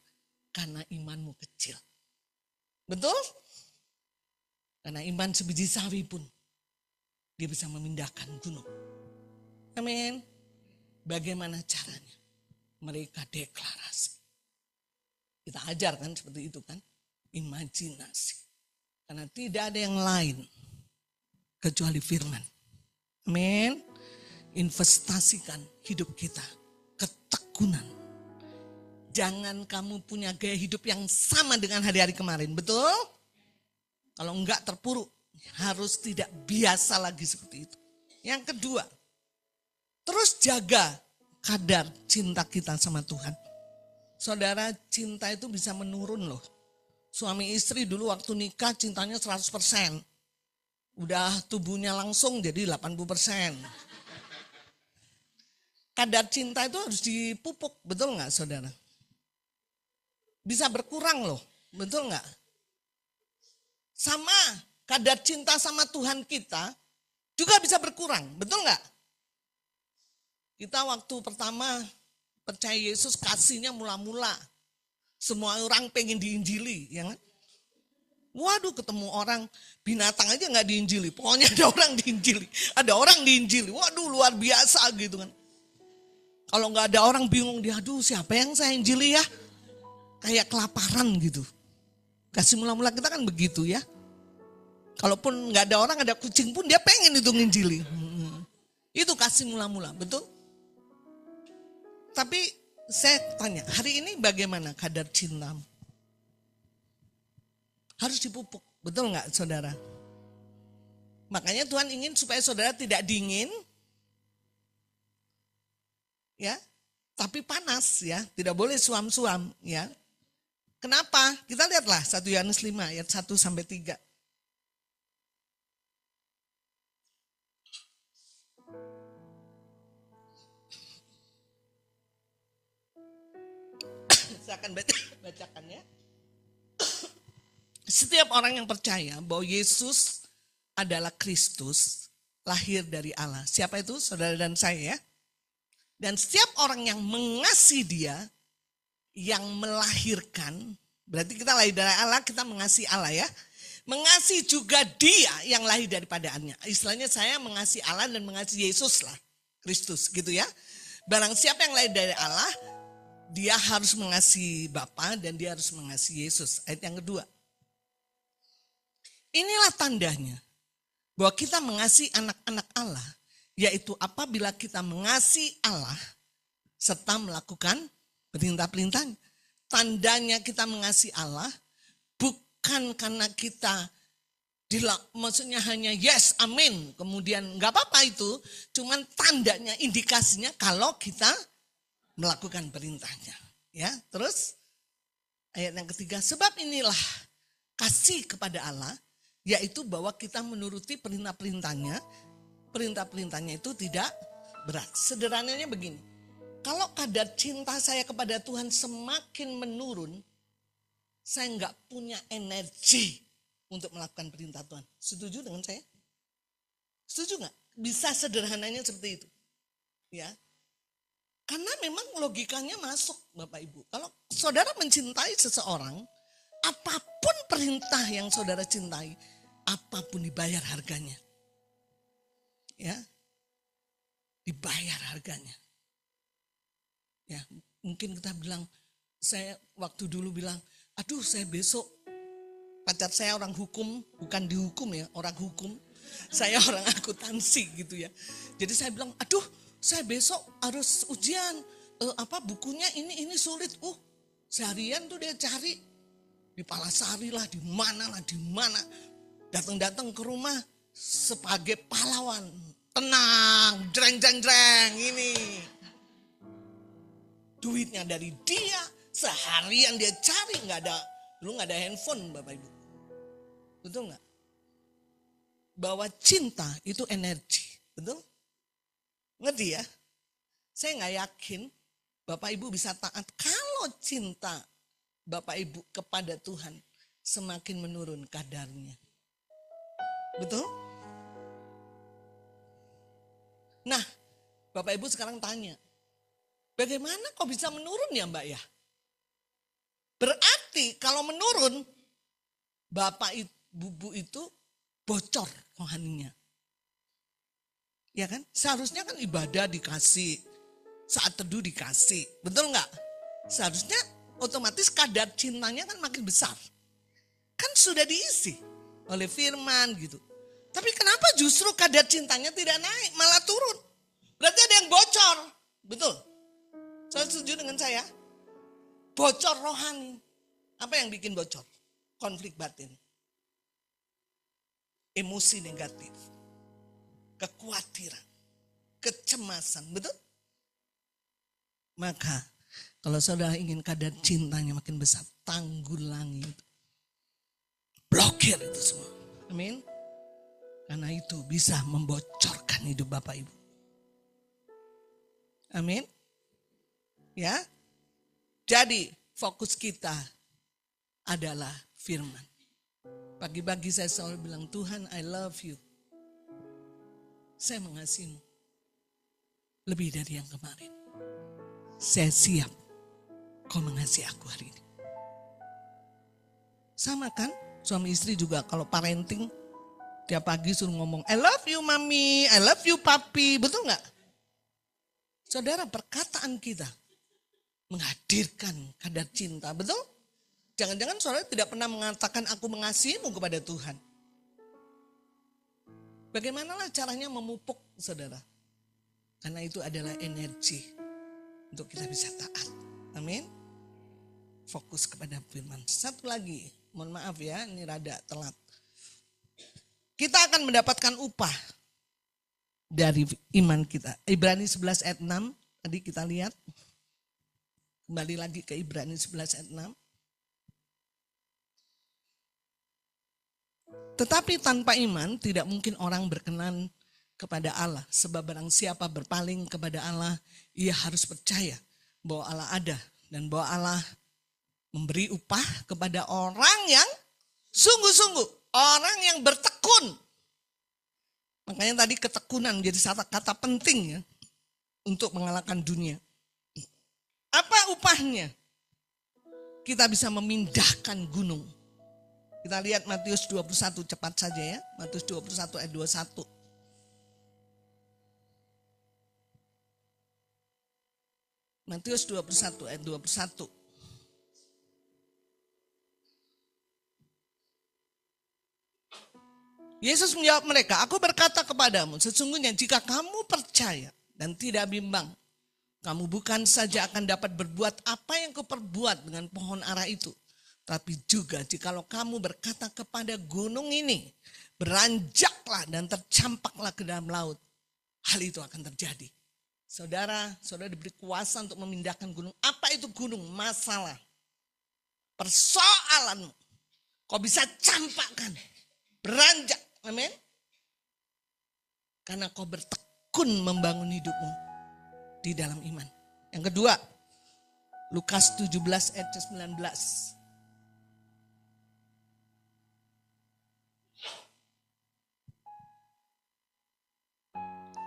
Karena imanmu kecil. Betul? Karena iman sebiji sawi pun dia bisa memindahkan gunung. Amin. Bagaimana caranya? Mereka deklarasi. Kita ajarkan seperti itu kan. Imajinasi. Karena tidak ada yang lain kecuali firman. Amin. Investasikan hidup kita. Ketekunan. Jangan kamu punya gaya hidup yang sama dengan hari-hari kemarin. Betul? Kalau enggak terpuruk. Harus tidak biasa lagi seperti itu. Yang kedua, terus jaga kadar cinta kita sama Tuhan. Saudara, cinta itu bisa menurun loh. Suami istri dulu waktu nikah cintanya 100%. Udah tubuhnya langsung jadi 80%. Kadar cinta itu harus dipupuk, betul nggak saudara? Bisa berkurang loh, betul nggak? Sama kadar cinta sama Tuhan kita juga bisa berkurang, betul nggak? Kita waktu pertama percaya Yesus, kasihnya mula-mula. Semua orang pengen diinjili, ya kan? Waduh, ketemu orang, binatang aja nggak diinjili. Pokoknya ada orang diinjili, ada orang diinjili. Waduh, luar biasa gitu kan. Kalau nggak ada orang bingung, dia aduh siapa yang saya injili ya? Kayak kelaparan gitu. Kasih mula-mula kita kan begitu ya. Kalaupun nggak ada orang, ada kucing pun dia pengen itu nginjili. Itu kasih mula-mula, betul? Tapi saya tanya, hari ini bagaimana kadar cintamu? Harus dipupuk, betul nggak saudara? Makanya Tuhan ingin supaya saudara tidak dingin, ya, tapi panas ya, tidak boleh suam-suam ya. Kenapa? Kita lihatlah 1 Yohanes 5 ayat 1 sampai 3. Saya akan bacakan ya. Setiap orang yang percaya bahwa Yesus adalah Kristus, lahir dari Allah. Siapa itu? Saudara dan saya ya. Dan setiap orang yang mengasihi dia, yang melahirkan, berarti kita lahir dari Allah, kita mengasihi Allah ya. Mengasihi juga dia yang lahir daripadaannya. Istilahnya saya mengasihi Allah dan mengasihi Yesus lah. Kristus gitu ya. Barang siapa yang lahir dari Allah, dia harus mengasihi Bapa dan dia harus mengasihi Yesus. Ayat yang kedua. Inilah tandanya bahwa kita mengasihi anak-anak Allah, yaitu apabila kita mengasihi Allah serta melakukan perintah-perintahnya. Tandanya kita mengasihi Allah bukan karena kita maksudnya hanya yes, amin, kemudian nggak apa-apa itu, cuman tandanya, indikasinya kalau kita melakukan perintahnya. Ya, terus ayat yang ketiga, sebab inilah kasih kepada Allah, yaitu bahwa kita menuruti perintah-perintahnya. Perintah-perintahnya itu tidak berat. Sederhananya begini, kalau kadar cinta saya kepada Tuhan semakin menurun, saya nggak punya energi untuk melakukan perintah Tuhan. Setuju dengan saya? Setuju nggak? Bisa sederhananya seperti itu, ya. Karena memang logikanya masuk, Bapak Ibu. Kalau saudara mencintai seseorang, apapun perintah yang saudara cintai, apapun dibayar harganya. Ya, dibayar harganya. Ya, mungkin kita bilang, saya waktu dulu bilang, aduh saya besok, pacar saya orang hukum, bukan dihukum ya, orang hukum. Saya orang akuntansi gitu ya. Jadi saya bilang, aduh saya besok harus ujian, bukunya ini sulit. Seharian tuh dia cari, di Palasari lah, di mana. Datang-datang ke rumah sebagai pahlawan. Tenang, jreng ini. Duitnya dari dia, seharian dia cari, dulu nggak ada handphone Bapak Ibu. Betul nggak? Bahwa cinta itu energi, betul? Ngerti ya? Saya nggak yakin Bapak Ibu bisa taat kalau cinta Bapak Ibu kepada Tuhan semakin menurun kadarnya. Betul? Nah, Bapak Ibu sekarang tanya, bagaimana kok bisa menurun ya Mbak ya? Berarti kalau menurun, Bapak Ibu itu bocor rohaninya. Ya kan? Seharusnya kan ibadah dikasih, saat teduh dikasih. Betul nggak? Seharusnya otomatis kadar cintanya kan makin besar. Kan sudah diisi oleh firman gitu. Tapi kenapa justru kadar cintanya tidak naik, malah turun? Berarti ada yang bocor. Betul? Saya setuju dengan saya. Bocor rohani. Apa yang bikin bocor? Konflik batin. emosi negatif, kekhawatiran, kecemasan, betul? Maka kalau saudara ingin kadar cintanya makin besar, tanggulangi itu. Blokir itu semua. Amin. Karena itu bisa membocorkan hidup Bapak Ibu. Amin. Ya. Jadi fokus kita adalah firman. Pagi-pagi saya selalu bilang, Tuhan I love you. Saya mengasihimu. Lebih dari yang kemarin. Saya siap kau mengasihi aku hari ini. Sama kan? Suami istri juga kalau parenting tiap pagi suruh ngomong, I love you mami, I love you papi. Betul gak? Saudara, perkataan kita menghadirkan kadar cinta. Betul? Jangan-jangan saudara tidak pernah mengatakan aku mengasihimu kepada Tuhan. Bagaimanalah caranya memupuk saudara? Karena itu adalah energi untuk kita bisa taat. Amin. Fokus kepada firman. Satu lagi, mohon maaf ya, ini rada telat. Kita akan mendapatkan upah dari iman kita. Ibrani 11 ayat 6, tadi kita lihat. Kembali lagi ke Ibrani 11 ayat 6. Tetapi tanpa iman tidak mungkin orang berkenan kepada Allah. Sebab barang siapa berpaling kepada Allah, ia harus percaya bahwa Allah ada. Dan bahwa Allah memberi upah kepada orang yang sungguh-sungguh. Orang yang bertekun. Makanya tadi ketekunan menjadi satu kata penting ya. Untuk mengalahkan dunia. Apa upahnya? Kita bisa memindahkan gunung. Kita lihat Matius 21 cepat saja ya. Matius 21 ayat 21. Matius 21 ayat 21. Yesus menjawab mereka, aku berkata kepadamu, sesungguhnya jika kamu percaya dan tidak bimbang, kamu bukan saja akan dapat berbuat apa yang kau perbuat dengan pohon ara itu. Tapi juga jikalau kamu berkata kepada gunung ini, beranjaklah dan tercampaklah ke dalam laut. Hal itu akan terjadi. Saudara diberi kuasa untuk memindahkan gunung. Apa itu gunung? Masalah. Persoalanmu. Kau bisa campakkan. Beranjak. Amin. Karena kau bertekun membangun hidupmu di dalam iman. Yang kedua, Lukas 17 ayat 19.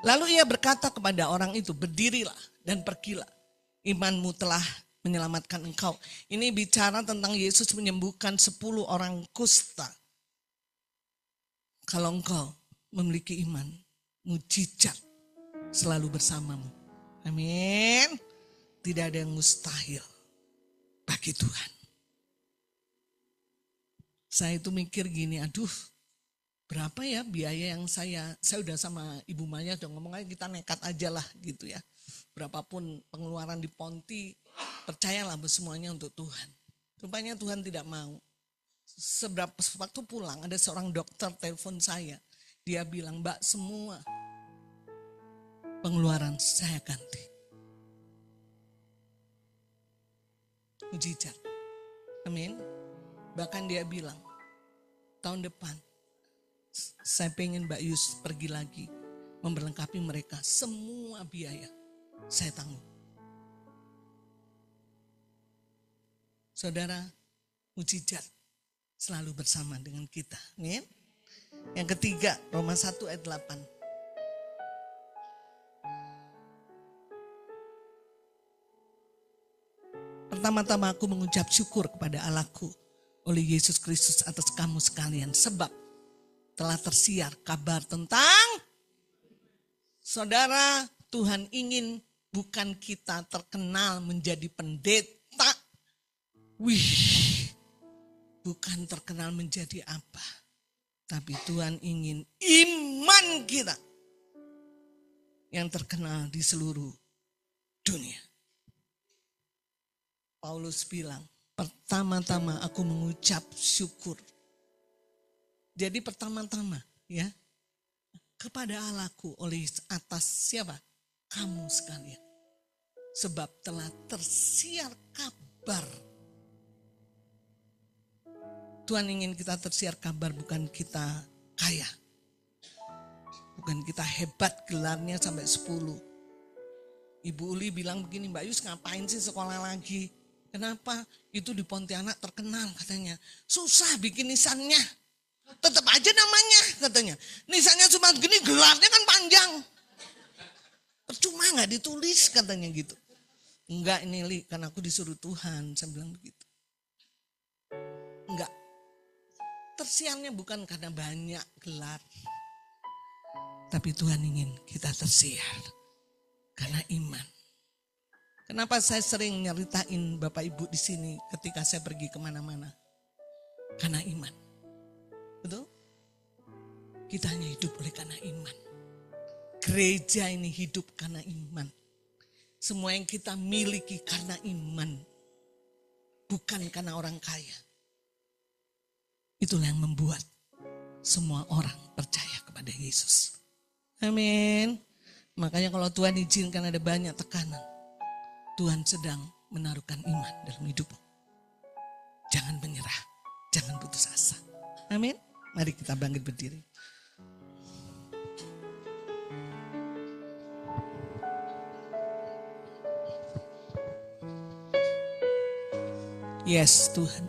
Lalu ia berkata kepada orang itu, berdirilah dan pergilah. Imanmu telah menyelamatkan engkau. Ini bicara tentang Yesus menyembuhkan 10 orang kusta. Kalau engkau memiliki iman, mujizat selalu bersamamu. Amin. Tidak ada yang mustahil bagi Tuhan. Saya itu mikir gini, aduh berapa ya biaya yang saya udah sama Ibu Maya udah ngomong aja kita nekat aja lah gitu ya. Berapapun pengeluaran di Ponti, percayalah semuanya untuk Tuhan. Rupanya Tuhan tidak mau. Waktu pulang ada seorang dokter telepon saya. Dia bilang, Mbak semua pengeluaran saya ganti. Mujizat. Amin. Bahkan dia bilang, tahun depan saya pengen Mbak Yus pergi lagi memperlengkapi mereka. Semua biaya saya tanggung. Saudara, mujizat selalu bersama dengan kita. Amin. Yang ketiga, Roma 1 ayat 8. Pertama-tama aku mengucap syukur kepada Allahku oleh Yesus Kristus atas kamu sekalian. Sebab telah tersiar kabar tentang saudara, Tuhan ingin bukan kita terkenal menjadi pendeta. Bukan terkenal menjadi apa. Tapi Tuhan ingin iman kita yang terkenal di seluruh dunia. Paulus bilang, pertama-tama aku mengucap syukur. Jadi pertama-tama ya, kepada Allahku oleh atas siapa? Kamu sekalian. Sebab telah tersiar kabar. Tuhan ingin kita tersiar kabar, bukan kita kaya. Bukan kita hebat gelarnya sampai 10. Ibu Uli bilang begini, Mbak Yus ngapain sih sekolah lagi? Kenapa? Itu di Pontianak terkenal katanya. Susah bikin nisannya. Tetap aja namanya katanya. Nisannya cuma gini, gelarnya kan panjang. Percuma gak ditulis katanya gitu. Enggak ini Li, karena aku disuruh Tuhan. Saya bilang begitu. Enggak. Tersiarnya bukan karena banyak gelar. Tapi Tuhan ingin kita tersiar. Karena iman. Kenapa saya sering nyeritain Bapak Ibu di sini ketika saya pergi kemana-mana? Karena iman. Betul? Kita hanya hidup oleh karena iman. Gereja ini hidup karena iman. Semua yang kita miliki karena iman. Bukan karena orang kaya. Itulah yang membuat semua orang percaya kepada Yesus. Amin. Makanya kalau Tuhan izinkan ada banyak tekanan. Tuhan sedang menaruhkan iman dalam hidupmu. Jangan menyerah. Jangan putus asa. Amin. Mari kita bangkit berdiri. Yes Tuhan.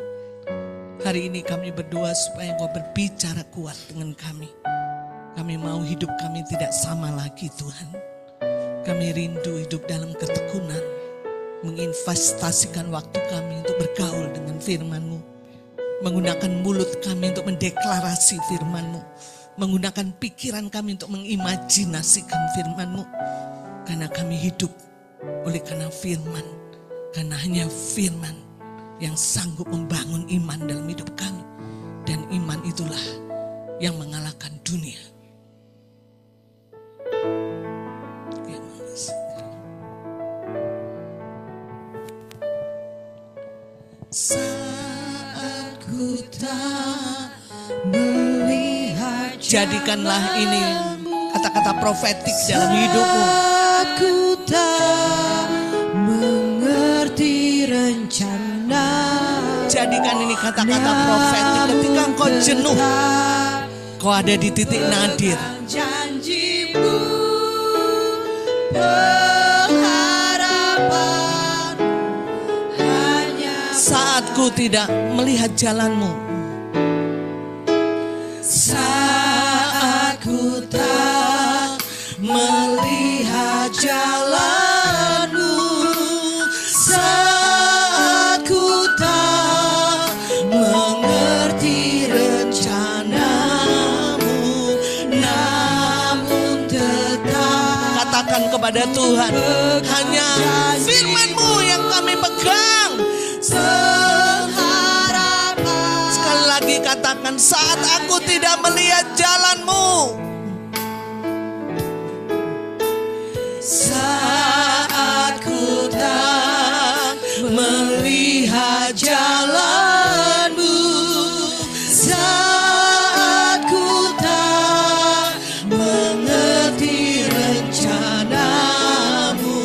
Hari ini kami berdoa supaya Engkau berbicara kuat dengan kami. Kami mau hidup kami tidak sama lagi Tuhan. Kami rindu hidup dalam ketekunan. Menginvestasikan waktu kami untuk bergaul dengan firman-Mu. Menggunakan mulut kami untuk mendeklarasi firman-Mu. Menggunakan pikiran kami untuk mengimajinasikan firman-Mu. Karena kami hidup oleh karena firman. Karena hanya firman yang sanggup membangun iman dalam hidup kami. Dan iman itulah yang mengalahkan dunia. Saat ku tak melihat, jadikanlah ini kata-kata profetik dalam hidupmu. Saat ku tak mengerti rencana, jadikan ini kata-kata profetik ketika engkau jenuh, kau ada di titik nadir. Janjimu, pengharapan hanya saat ku tidak melihat jalanmu, saat ku tak melihat jalanmu, saat ku tak mengerti rencanamu, namun tetap katakan kepada Tuhan, hanya firman-Mu yang kami pegang. Sekali lagi katakan, saat aku tidak melihat jalan-Mu, saat ku tak melihat jalan-Mu, saat ku tak mengerti rencana-Mu,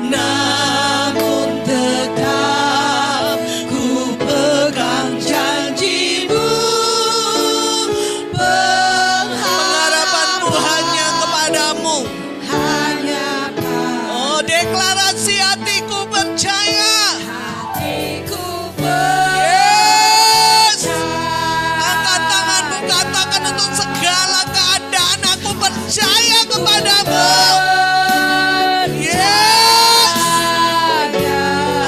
namun tetap ku pegang janji-Mu, pengharapanmu hanya kepadamu. Oh, deklarasi hatiku percaya. Hatiku Yes. Angkat tanganmu, katakan untuk segala keadaan aku percaya kepadamu. Yes.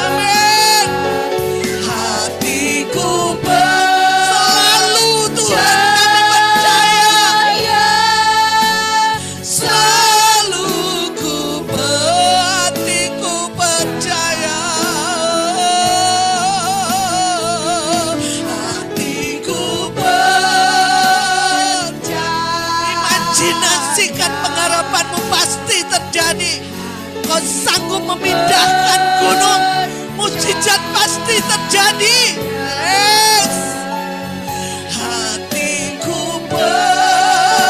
Amin. hatiku Selalu Tuhan kami percaya. Selalu hatiku percaya. Hatiku percaya. Imajinasikan pengharapanmu pasti terjadi. Kau sanggup memindahkan gunung. Mujizat pasti terjadi. Yes. Hatiku percaya.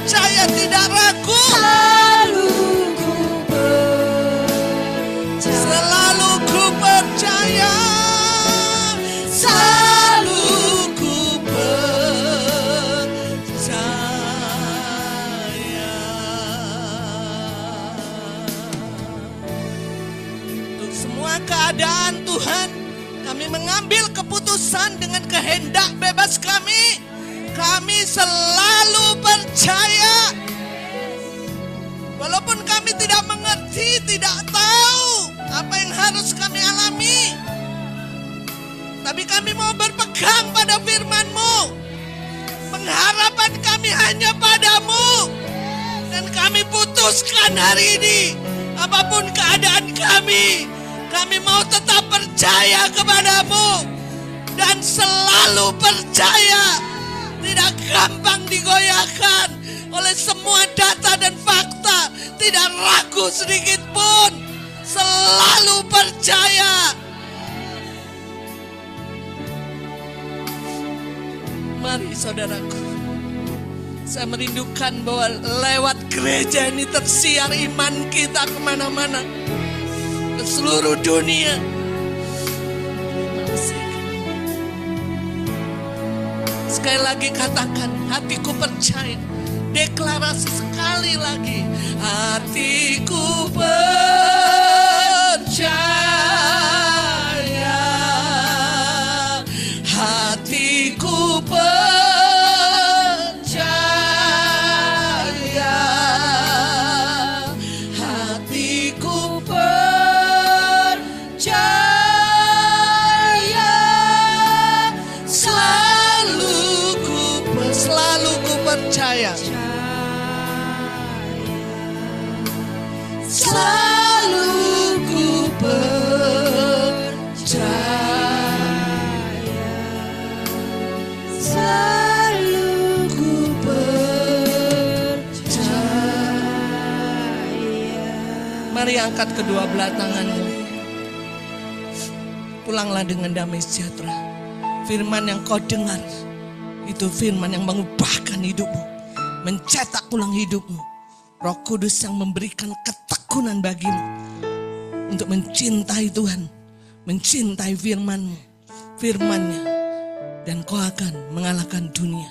percaya, tidak ragu. Selalu ku percaya. Selalu ku percaya. Untuk semua keadaan Tuhan, kami mengambil keputusan dengan kehendak bebas kami. Kami selalu percaya. Walaupun kami tidak mengerti, tidak tahu apa yang harus kami alami. Tapi kami mau berpegang pada firman-Mu. Pengharapan kami hanya padamu. Dan kami putuskan hari ini, apapun keadaan kami mau tetap percaya kepadamu. Dan selalu percaya. Tidak gampang digoyahkan oleh semua data dan fakta. Tidak ragu sedikit pun. Selalu percaya. Mari saudaraku, saya merindukan bahwa lewat gereja ini tersiar iman kita kemana-mana. Ke seluruh dunia. Sekali lagi katakan, hatiku percaya. Deklarasi sekali lagi, hatiku percaya. Hatiku percaya. Hatiku percaya. Selalu ku percaya. Selalu ku percaya. Selalu ku percaya. Mari angkat kedua belah tanganmu. Pulanglah dengan damai sejahtera. Firman yang kau dengar, itu firman yang mengubahkan hidupmu, mencetak ulang hidupmu. Roh Kudus yang memberikan ketekunan bagimu untuk mencintai Tuhan, mencintai firman-Nya, dan kau akan mengalahkan dunia,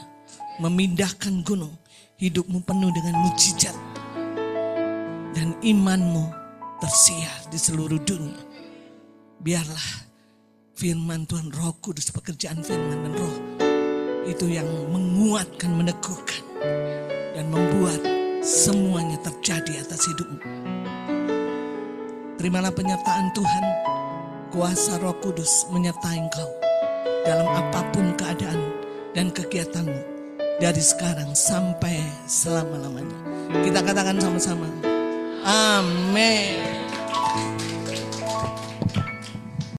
memindahkan gunung. Hidupmu penuh dengan mukjizat dan imanmu tersiar di seluruh dunia. Biarlah firman Tuhan, Roh Kudus, pekerjaan firman dan Roh itu yang menguatkan, meneguhkan, dan membuat semuanya terjadi atas hidupmu. Terimalah penyertaan Tuhan, kuasa Roh Kudus menyertai engkau dalam apapun keadaan dan kegiatanmu dari sekarang sampai selama-lamanya. Kita katakan sama-sama, amin.